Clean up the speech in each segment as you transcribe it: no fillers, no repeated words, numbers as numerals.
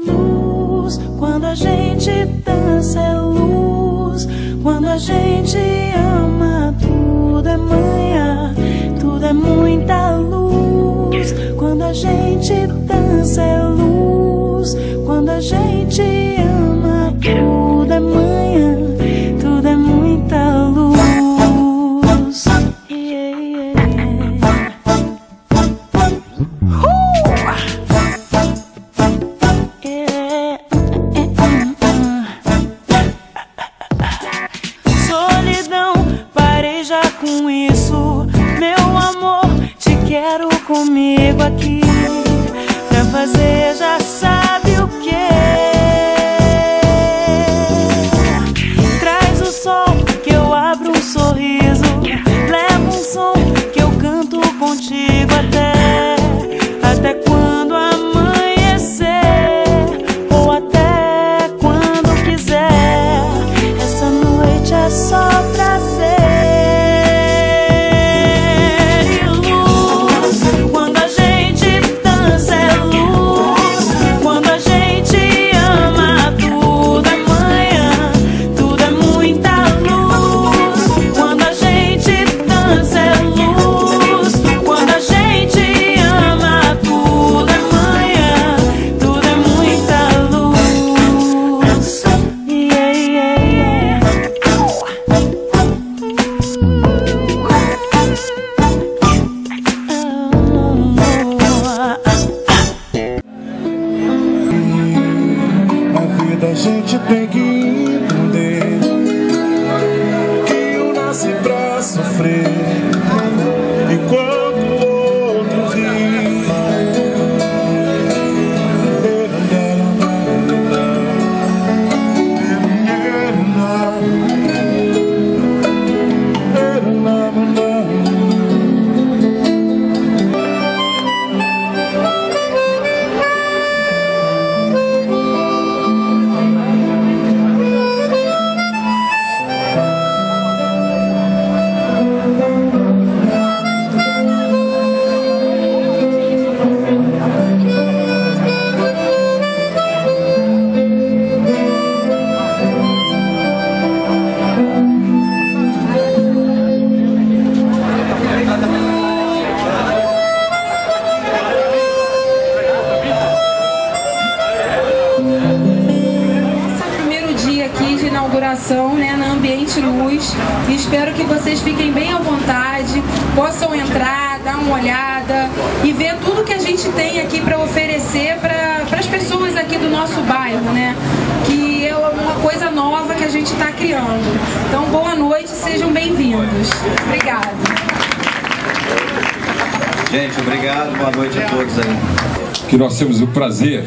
Luz, quando a gente dança é luz. Quando a gente ama, tudo é manhã, tudo é muita luz. Quando a gente dança é luz. Quando a gente ama, tudo é manhã, tudo é muita luz. Solidão, parei já com isso. Meu amor, te quero comigo aqui. Pra fazer já sabe o que. Traz o sol que eu abro um sorriso. Leva um som que eu canto contigo até quando amanhecer, ou até quando quiser. Essa noite é só prazer e luz. Quando a gente dança é luz. Quando a gente ama, tudo é manhã, tudo é muita luz. Quando a gente dança é luz. Quando a gente ama, tudo é manhã, tudo é muita luz. Yeah, yeah, yeah. Na vida a gente tem que entender que um nasce pra sofrer enquanto o outro ri. Inauguração, né, na Ambiente Luz, e espero que vocês fiquem bem à vontade, possam entrar, dar uma olhada e ver tudo que a gente tem aqui para oferecer para as pessoas aqui do nosso bairro, né, que é uma coisa nova que a gente está criando. Então, boa noite, sejam bem-vindos. Obrigada. Gente, obrigado, boa noite a todos aí. Que nós temos o prazer,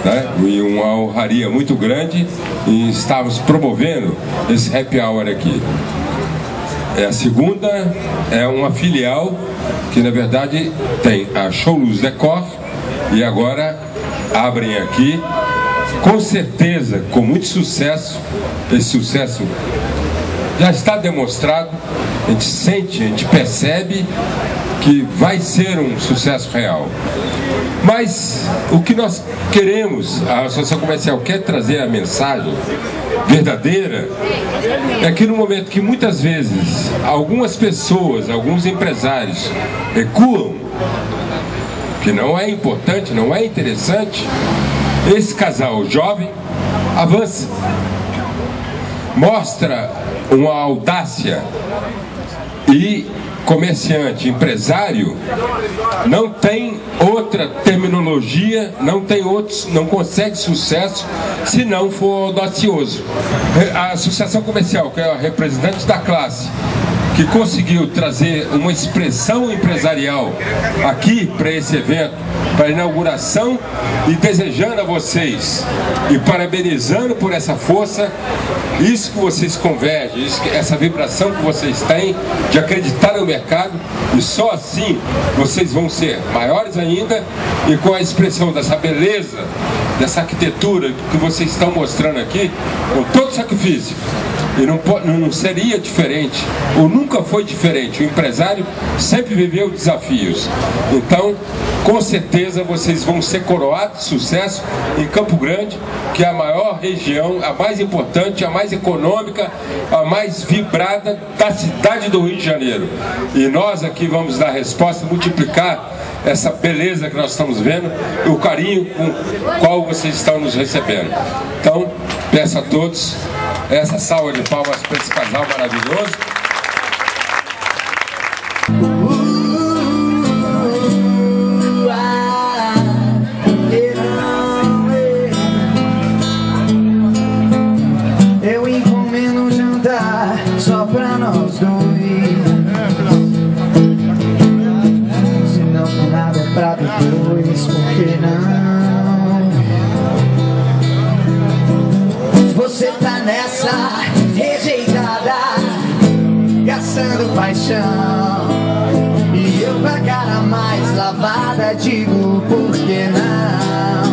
né, e uma honraria muito grande em estarmos promovendo esse happy hour aqui. A segunda é uma filial que na verdade tem a Show Luz Decor e agora abrem aqui, com certeza, com muito sucesso. Esse sucesso já está demonstrado, a gente sente, a gente percebe que vai ser um sucesso real. Mas o que nós queremos, a Associação Comercial quer trazer a mensagem verdadeira, é que no momento que muitas vezes algumas pessoas, alguns empresários recuam, que não é importante, não é interessante, esse casal jovem avança, mostra uma audácia e comerciante, empresário, não tem outra terminologia, não consegue sucesso se não for audacioso. A Associação Comercial, que é a representante da classe, que conseguiu trazer uma expressão empresarial aqui para esse evento, para a inauguração, e desejando a vocês e parabenizando por essa força, isso que vocês convergem, essa vibração que vocês têm de acreditar no mercado, e só assim vocês vão ser maiores ainda, e com a expressão dessa beleza, dessa arquitetura que vocês estão mostrando aqui, com todo sacrifício. E não seria diferente, ou nunca foi diferente. O empresário sempre viveu desafios. Então, com certeza, vocês vão ser coroados de sucesso em Campo Grande, que é a maior região, a mais importante, a mais econômica, a mais vibrada da cidade do Rio de Janeiro. E nós aqui vamos dar resposta, multiplicar essa beleza que nós estamos vendo, e o carinho com o qual vocês estão nos recebendo. Então, peço a todos essa salva de palmas para esse casal maravilhoso. Eu encomendo um jantar só pra nós dois. Se não tem nada pra depois, por que não? Você tá nessa rejeitada, gastando paixão, e eu com a cara mais lavada digo por que não?